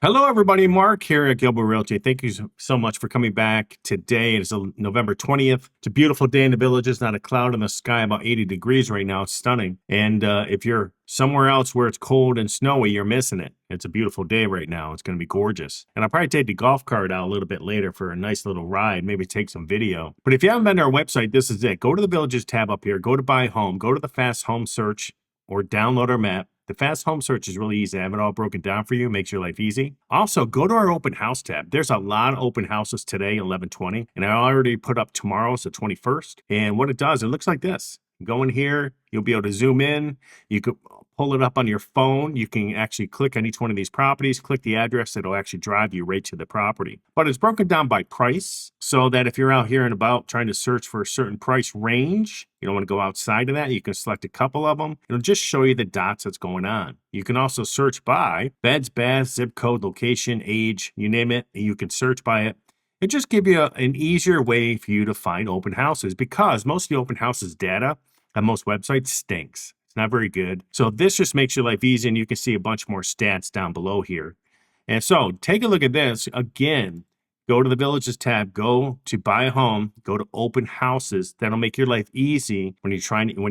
Hello, everybody. Mark here at Gilbo Realty. Thank you so much for coming back today. It's November 20th. It's a beautiful day in the Villages, not a cloud in the sky, about 80 degrees right now. It's stunning. And if you're somewhere else where it's cold and snowy, you're missing it. It's a beautiful day right now. It's going to be gorgeous. And I'll probably take the golf cart out a little bit later for a nice little ride, maybe take some video. But if you haven't been to our website, this is it. Go to the Villages tab up here. Go to Buy Home. Go to the Fast Home Search or download our map. The fast home search is really easy. I have it all broken down for you. Makes your life easy. Also, go to our open house tab. There's a lot of open houses today, 11/20, and I already put up tomorrow's the 21st. And what it does, it looks like this. Go in here, you'll be able to zoom in. You could pull it up on your phone. You can actually click on each one of these properties, click the address. It'll actually drive you right to the property. But it's broken down by price so that if you're out here and about trying to search for a certain price range, you don't want to go outside of that. You can select a couple of them. It'll just show you the dots that's going on. You can also search by beds, baths, zip code, location, age, you name it. You can search by it. It just gives you an easier way for you to find open houses because most of the open houses data on most websites stinks. It's not very good. So this just makes your life easy, and you can see a bunch more stats down below here. And so take a look at this. Again, go to the Villages tab, go to Buy a Home, go to Open Houses. That'll make your life easy when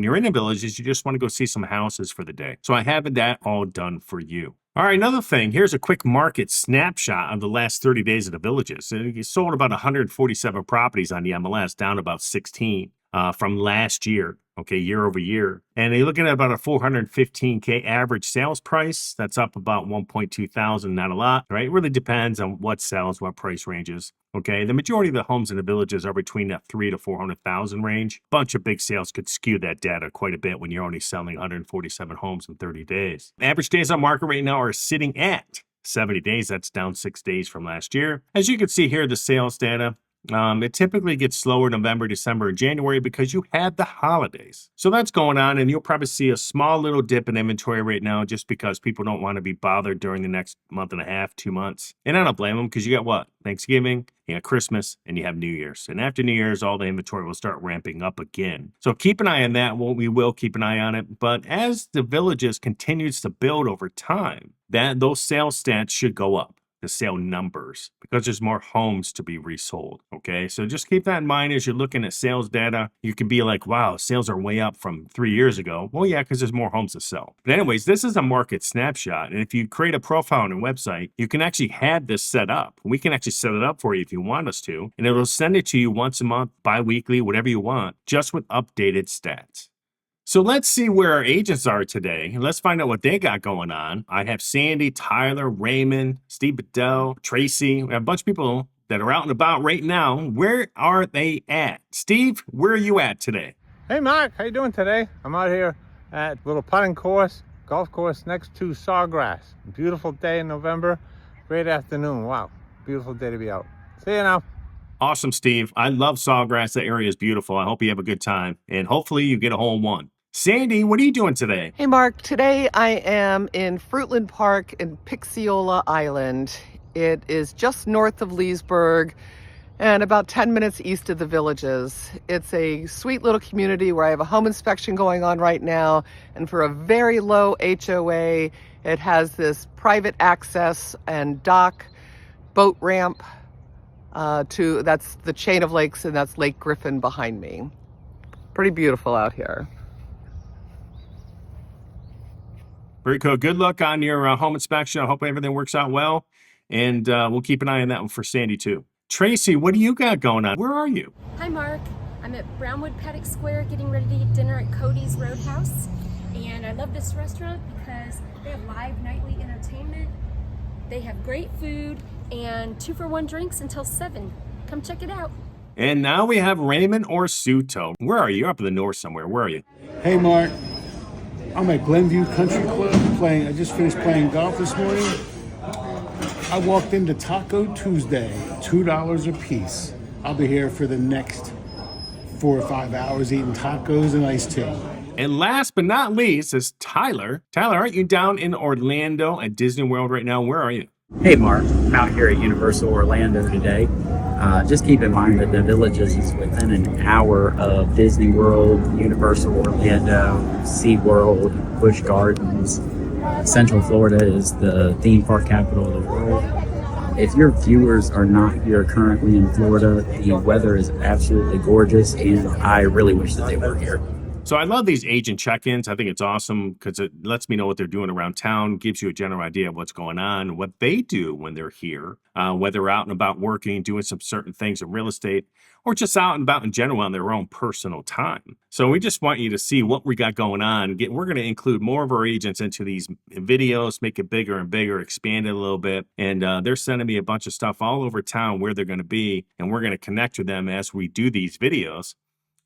you're in the Villages, you just want to go see some houses for the day. So I have that all done for you. All right, another thing, here's a quick market snapshot of the last 30 days of the Villages. You sold about 147 properties on the MLS, down about 16 from last year, okay, year over year. And they're looking at about a $415K average sales price. That's up about 1.2 thousand, not a lot, right? It really depends on what sells, what price ranges. Okay, the majority of the homes in the Villages are between that 300 to 400,000 range. Bunch of big sales could skew that data quite a bit when you're only selling 147 homes in 30 days. Average days on market right now are sitting at 70 days. That's down 6 days from last year. As you can see here, the sales data. It typically gets slower November, December, and January because you had the holidays. So that's going on, and you'll probably see a small little dip in inventory right now just because people don't want to be bothered during the next month and a half, 2 months. And I don't blame them because you got what? Thanksgiving, you got Christmas, and you have New Year's. And after New Year's, all the inventory will start ramping up again. So keep an eye on that. Well, we will keep an eye on it. But as the Villages continues to build over time, those sales stats should go up. The sale numbers because there's more homes to be resold. Okay, so just keep that in mind as you're looking at sales data. You can be like, wow, sales are way up from 3 years ago. Well, yeah, because there's more homes to sell. But anyways, this is a market snapshot. And if you create a profile on a website, you can actually have this set up. We can actually set it up for you if you want us to. And it'll send it to you once a month, bi-weekly, whatever you want, just with updated stats. So let's see where our agents are today. Let's find out what they got going on. I have Sandy, Tyler, Raymond, Steve Bedell, Tracy. We have a bunch of people that are out and about right now. Where are they at? Steve, where are you at today? Hey Mark, how you doing today? I'm out here at a little putting course, golf course next to Sawgrass. Beautiful day in November, great afternoon. Wow, beautiful day to be out. See you now. Awesome, Steve. I love Sawgrass. That area is beautiful. I hope you have a good time, and hopefully you get a hole in one. Sandy, what are you doing today? Hey Mark, today I am in Fruitland Park in Pixiola Island. It is just north of Leesburg and about 10 minutes east of the Villages. It's a sweet little community where I have a home inspection going on right now, and for a very low HOA, it has this private access and dock boat ramp that's the chain of lakes, and that's Lake Griffin behind me. Pretty beautiful out here. Very cool. Good luck on your home inspection. I hope everything works out well. And we'll keep an eye on that one for Sandy, too. Tracy, what do you got going on? Where are you? Hi, Mark. I'm at Brownwood Paddock Square getting ready to eat dinner at Cody's Roadhouse. And I love this restaurant because they have live nightly entertainment. They have great food and 2-for-1 drinks until 7. Come check it out. And now we have Raymond Orsuto. Where are you? You're up in the north somewhere. Where are you? Hey Mark, I'm at Glenview Country Club I just finished playing golf this morning. I walked into Taco Tuesday, $2 a piece. I'll be here for the next 4 or 5 hours eating tacos and iced tea. And last but not least is Tyler. Tyler, aren't you down in Orlando at Disney World right now? Where are you? Hey Mark, I'm out here at Universal Orlando today. Just keep in mind that the Villages is within an hour of Disney World, Universal Orlando, SeaWorld, Busch Gardens, Central Florida is the theme park capital of the world. If your viewers are not here currently in Florida, the weather is absolutely gorgeous, and I really wish that they were here. So I love these agent check-ins. I think it's awesome because it lets me know what they're doing around town, gives you a general idea of what's going on, what they do when they're here, whether they're out and about working, doing some certain things in real estate, or just out and about in general on their own personal time. So we just want you to see what we got going on. We're going to include more of our agents into these videos, make it bigger and bigger, expand it a little bit. And they're sending me a bunch of stuff all over town where they're going to be, and we're going to connect with them as we do these videos,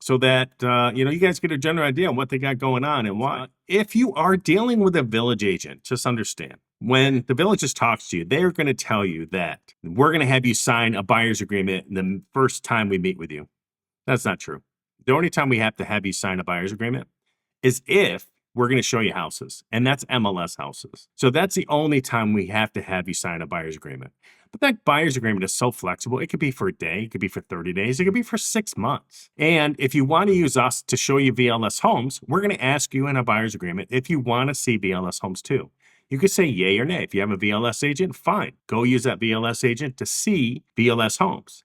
so that you guys get a general idea of what they got going on and why. If you are dealing with a village agent, just understand, when the villages talks to you, they're going to tell you that we're going to have you sign a buyer's agreement the first time we meet with you. That's not true. The only time we have to have you sign a buyer's agreement is if we're going to show you houses, and that's MLS houses. So that's the only time we have to have you sign a buyer's agreement. But that buyer's agreement is so flexible. It could be for a day, it could be for 30 days, it could be for 6 months. And if you want to use us to show you VLS homes, we're going to ask you in a buyer's agreement if you want to see VLS homes too. You could say yay or nay. If you have a VLS agent, fine. Go use that VLS agent to see VLS homes.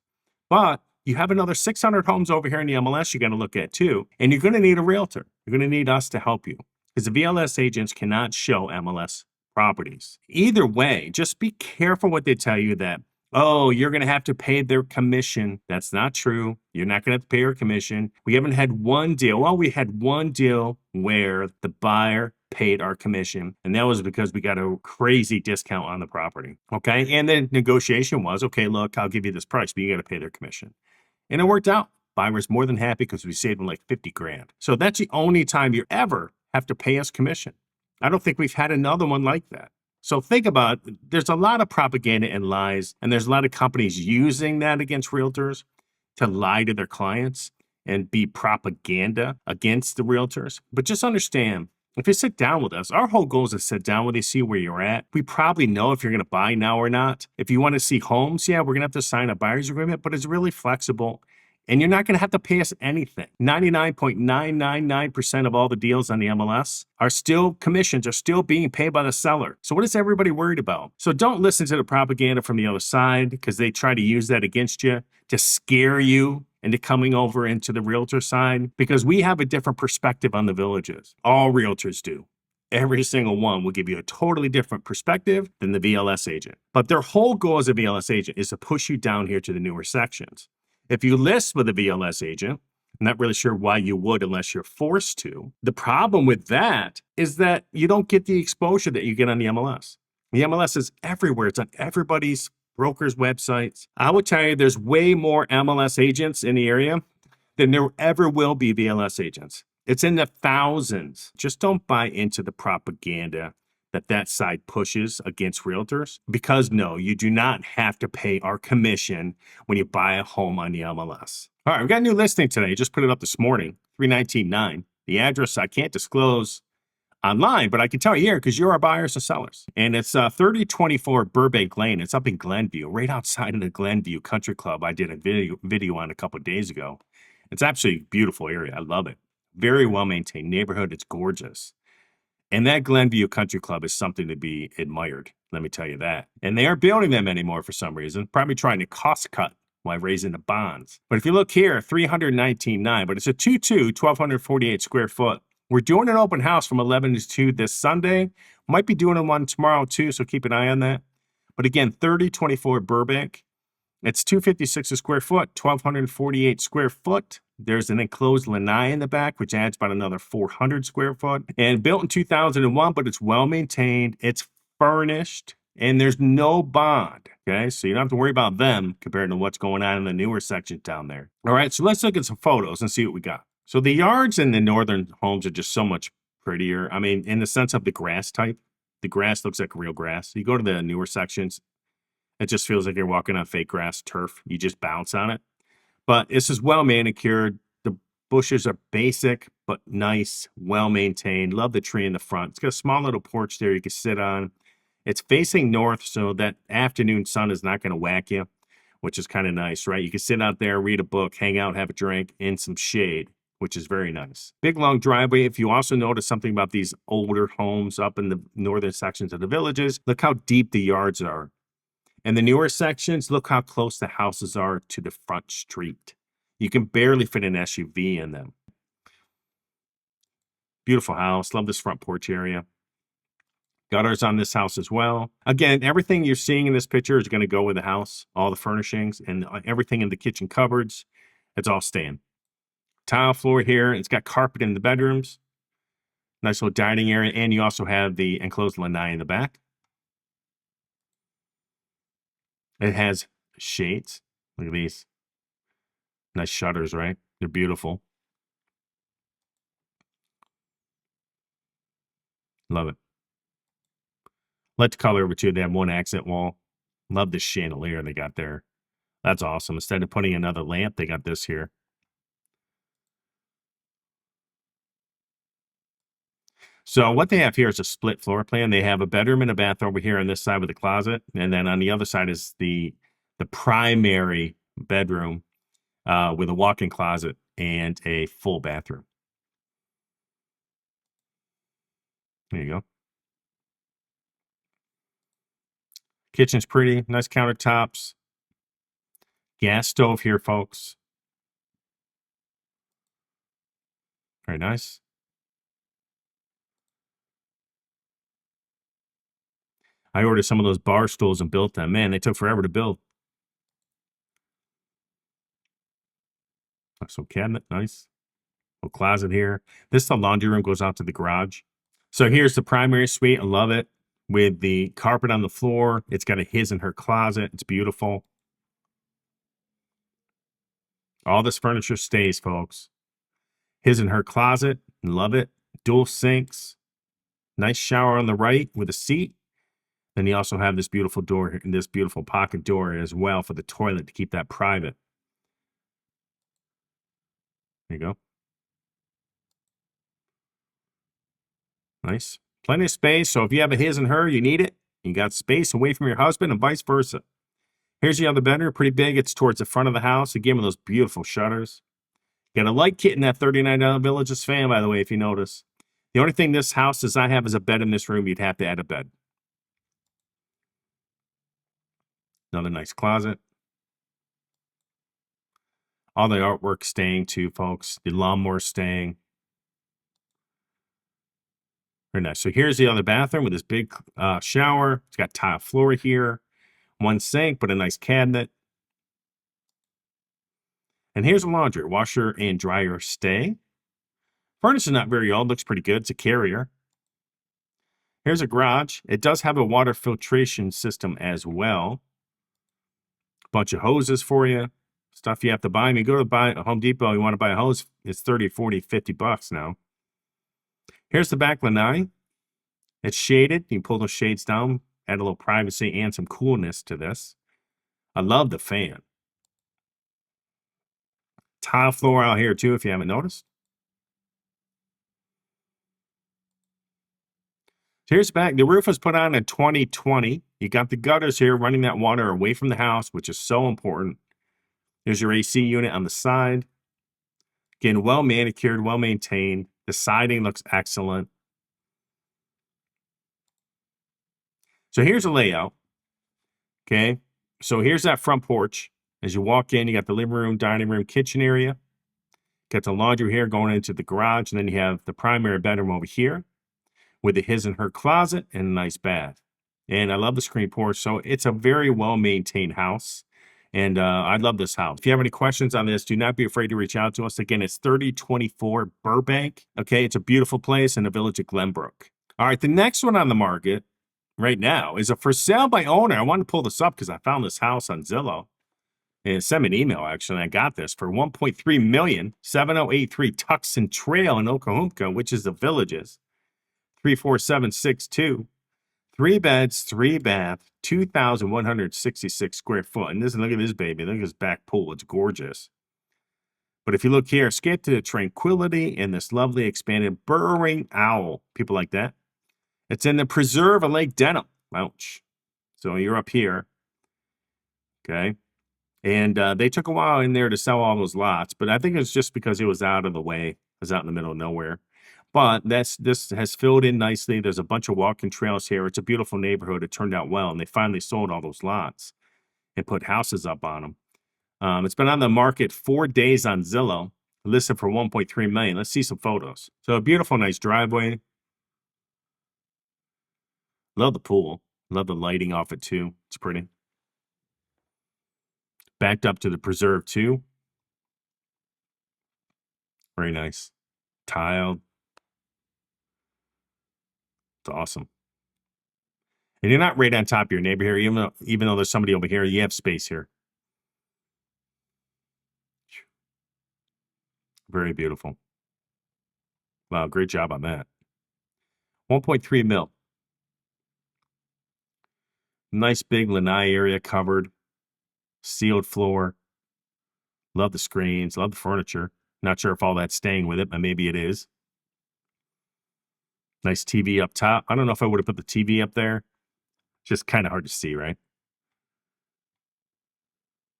But you have another 600 homes over here in the MLS you got to look at too. And you're going to need a realtor. You're going to need us to help you, because the VLS agents cannot show MLS properties. Either way, just be careful what they tell you that, oh, you're going to have to pay their commission. That's not true. You're not going to have to pay your commission. We haven't had one deal. Well, we had one deal where the buyer paid our commission, and that was because we got a crazy discount on the property. Okay. And then negotiation was, okay, look, I'll give you this price, but you got to pay their commission. And it worked out. Buyer was more than happy because we saved them like 50 grand. So that's the only time you ever have to pay us commission. I don't think we've had another one like that. So think about it. There's a lot of propaganda and lies, and there's a lot of companies using that against realtors to lie to their clients and be propaganda against the realtors. But just understand, if you sit down with us, our whole goal is to sit down with you, see where you're at. We probably know if you're going to buy now or not. If you want to see homes, yeah, we're going to have to sign a buyer's agreement, but it's really flexible. And you're not going to have to pay us anything. 99.999% of all the deals on the MLS are still commissions, are still being paid by the seller. So what is everybody worried about? So don't listen to the propaganda from the other side, because they try to use that against you to scare you into coming over into the realtor side, because we have a different perspective on the villages. All realtors do. Every single one will give you a totally different perspective than the VLS agent. But their whole goal as a VLS agent is to push you down here to the newer sections. If you list with a VLS agent, I'm not really sure why you would unless you're forced to. The problem with that is that you don't get the exposure that you get on the MLS. The MLS is everywhere. It's on everybody's brokers' websites. I would tell you there's way more MLS agents in the area than there ever will be VLS agents. It's in the thousands. Just don't buy into the propaganda that side pushes against realtors, because no, you do not have to pay our commission when you buy a home on the MLS. All right, we got a new listing today. Just put it up this morning, 319.9. The address I can't disclose online, but I can tell you here because you're our buyers and sellers. And it's 3024 Burbank Lane. It's up in Glenview, right outside of the Glenview Country Club. I did a video on a couple of days ago. It's absolutely a beautiful area. I love it. Very well maintained neighborhood. It's gorgeous. And that Glenview Country Club is something to be admired, let me tell you that. And they aren't building them anymore for some reason, probably trying to cost cut while raising the bonds. But if you look here, 319.9, but it's a 2.2, 1,248 square foot. We're doing an open house from 11 to 2 this Sunday. Might be doing one tomorrow too, so keep an eye on that. But again, 3024 Burbank. It's 256 a square foot, 1,248 square foot. There's an enclosed lanai in the back, which adds about another 400 square foot. And built in 2001, but it's well maintained. It's furnished, and there's no bond. Okay, so you don't have to worry about them compared to what's going on in the newer section down there. All right, so let's look at some photos and see what we got. So the yards in the northern homes are just so much prettier. I mean, in the sense of the grass type, the grass looks like real grass. You go to the newer sections, it just feels like you're walking on fake grass turf. You just bounce on it. But this is well manicured. The bushes are basic, but nice, well maintained. Love the tree in the front. It's got a small little porch there you can sit on. It's facing north, so that afternoon sun is not going to whack you, which is kind of nice, right? You can sit out there, read a book, hang out, have a drink in some shade. which is very nice. Big long driveway. If you also notice something about these older homes up in the northern sections of the villages, look how deep the yards are. And the newer sections, look how close the houses are to the front street. You can barely fit an SUV in them. Beautiful house. Love this front porch area. Gutters on this house as well. Again, everything you're seeing in this picture is going to go with the house. All the furnishings and everything in the kitchen cupboards. It's all staying. Tile floor here. It's got carpet in the bedrooms. Nice little dining area. And you also have the enclosed lanai in the back. It has shades. Look at these. Nice shutters, right? They're beautiful. Love it. Like the color of it too. They have one accent wall. Love the chandelier they got there. That's awesome. Instead of putting another lamp, they got this here. So what they have here is a split floor plan. They have a bedroom and a bath over here on this side with a closet. And then on the other side is the primary bedroom with a walk-in closet and a full bathroom. There you go. Kitchen's pretty. Nice countertops. Gas stove here, folks. Very nice. I ordered some of those bar stools and built them. Man, they took forever to build. So cabinet, nice. Little closet here. This the laundry room, goes out to the garage. So here's the primary suite. I love it. With the carpet on the floor. It's got a his and her closet. It's beautiful. All this furniture stays, folks. His and her closet. Love it. Dual sinks. Nice shower on the right with a seat. Then you also have this beautiful door, this beautiful pocket door as well for the toilet to keep that private. There you go. Nice. Plenty of space. So if you have a his and her, you need it. You got space away from your husband and vice versa. Here's the other bedroom. Pretty big. It's towards the front of the house. Again, with those beautiful shutters. Got a light kit in that $39 Villages fan, by the way, if you notice. The only thing this house does not have is a bed in this room. You'd have to add a bed. Another nice closet. All the artwork staying too, folks. The lawnmower staying. Very nice. So here's the other bathroom with this big shower. It's got tile floor here. One sink, but a nice cabinet. And here's a laundry. Washer and dryer stay. Furnace is not very old. Looks pretty good. It's a carrier. Here's a garage. It does have a water filtration system as well. Bunch of hoses for you. Stuff you have to buy. I mean, go to buy a Home Depot, you want to buy a hose, it's 30, 40, 50 bucks now. Here's the back lanai. It's shaded. You can pull those shades down, add a little privacy and some coolness to this. I love the fan. Tile floor out here too, if you haven't noticed. So here's the back. The roof was put on in 2020. You got the gutters here running that water away from the house, which is so important. There's your AC unit on the side. Again, well manicured, well maintained. The siding looks excellent. So here's a layout. Okay. So here's that front porch. As you walk in, you got the living room, dining room, kitchen area. Got the laundry here going into the garage. And then you have the primary bedroom over here with a his and her closet and a nice bath. And I love the screen porch. So it's a very well maintained house. And I love this house. If you have any questions on this, do not be afraid to reach out to us. Again, it's 3024 Burbank. Okay, it's a beautiful place in the village of Glenbrook. All right, the next one on the market right now is a for sale by owner. I wanted to pull this up because I found this house on Zillow. And sent me an email, actually, and I got this for $1.3 million, 7083 Tucson Trail in Oklahoma, which is the villages. 34762. 3 beds, 3 bath, 2,166 square foot. And look at this baby. Look at this back pool. It's gorgeous. But if you look here, escape to the tranquility and this lovely expanded burrowing owl. People like that. It's in the Preserve of Lake Denham. Ouch. So you're up here. Okay. And they took a while in there to sell all those lots, but I think it's just because it was out of the way. It was out in the middle of nowhere. But this has filled in nicely. There's a bunch of walking trails here. It's a beautiful neighborhood. It turned out well, and they finally sold all those lots and put houses up on them. It's been on the market 4 days on Zillow, listed for 1.3 million. Let's see some photos. So a beautiful, nice driveway. Love the pool. Love the lighting off it too. It's pretty. Backed up to the preserve too. Very nice. Tiled. It's awesome. And you're not right on top of your neighbor here, even though there's somebody over here, you have space here. Very beautiful. Wow, great job on that. 1.3 mil. Nice big lanai area covered. Sealed floor. Love the screens. Love the furniture. Not sure if all that's staying with it, but maybe it is. Nice TV up top. I don't know if I would have put the TV up there. Just kind of hard to see, right?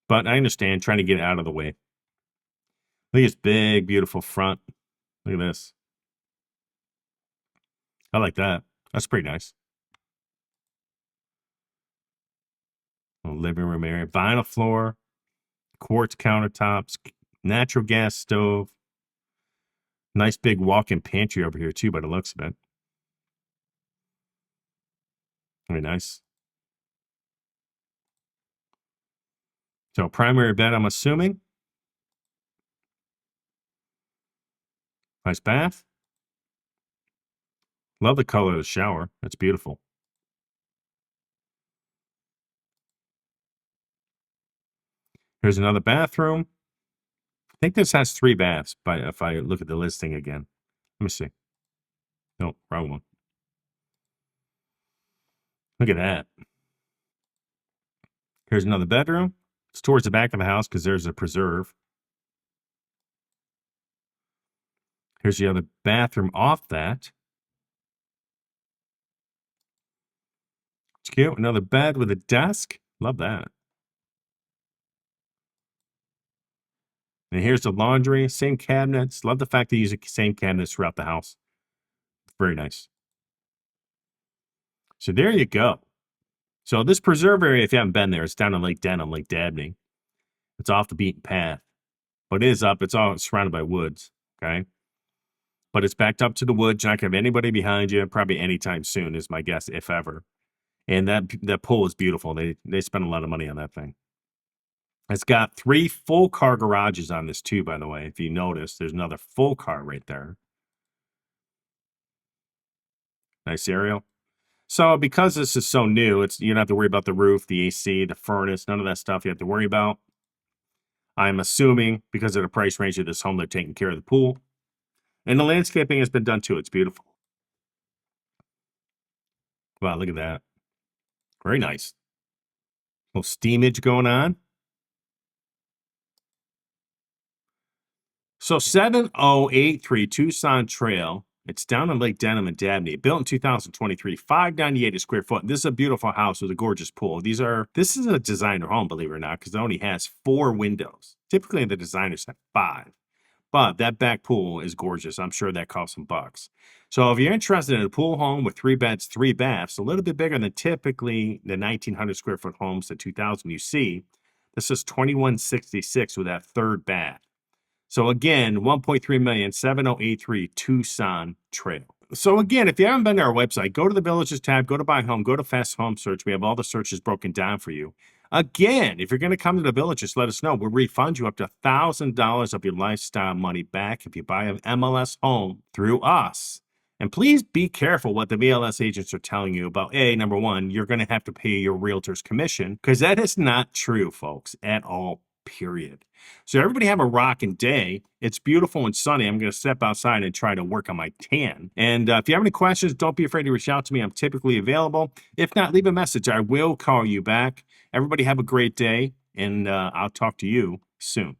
But I understand trying to get it out of the way. Look at this big, beautiful front. Look at this. I like that. That's pretty nice. Little living room area. Vinyl floor. Quartz countertops. Natural gas stove. Nice big walk-in pantry over here too, by the looks of it. Very nice. So primary bed, I'm assuming. Nice bath. Love the color of the shower. That's beautiful. Here's another bathroom. I think this has 3 baths, but if I look at the listing again. Let me see. No, wrong one. Look at that. Here's another bedroom. It's towards the back of the house because there's a preserve. Here's the other bathroom off that. It's cute. Another bed with a desk. Love that. And here's the laundry. Same cabinets. Love the fact they use the same cabinets throughout the house. Very nice. So there you go. So this preserve area, if you haven't been there, it's down in Lake Denham, Lake Dabney. It's off the beaten path. But it is up. It's all surrounded by woods. Okay. But it's backed up to the woods. You're not going to have anybody behind you, probably anytime soon, is my guess, if ever. And that pool is beautiful. They spent a lot of money on that thing. It's got 3 full car garages on this too, by the way. If you notice, there's another full car right there. Nice aerial. So because this is so new, you don't have to worry about the roof, the AC, the furnace, none of that stuff you have to worry about. I'm assuming because of the price range of this home, they're taking care of the pool. And the landscaping has been done too. It's beautiful. Wow, look at that. Very nice. Little steamage going on. So 7083 Tucson Trail. It's down on Lake Denham and Dabney. Built in 2023, $598 a square foot. This is a beautiful house with a gorgeous pool. This is a designer home, believe it or not, because it only has 4 windows. Typically, the designers have 5. But that back pool is gorgeous. I'm sure that costs some bucks. So if you're interested in a pool home with 3 beds, 3 baths, a little bit bigger than typically the 1,900 square foot homes, the 2,000 you see, this is $2,166 with that 3rd bath. So again, 1.3 million, 7083 Tucson Trail. So again, if you haven't been to our website, go to the Villages tab, go to Buy Home, go to Fast Home Search. We have all the searches broken down for you. Again, if you're going to come to the Villages, let us know. We'll refund you up to $1,000 of your lifestyle money back if you buy an MLS home through us. And please be careful what the MLS agents are telling you about, number one, you're going to have to pay your realtor's commission, because that is not true, folks, at all, period. So everybody have a rocking day. It's beautiful and sunny. I'm going to step outside and try to work on my tan. And if you have any questions, don't be afraid to reach out to me. I'm typically available. If not, leave a message. I will call you back. Everybody have a great day, and I'll talk to you soon.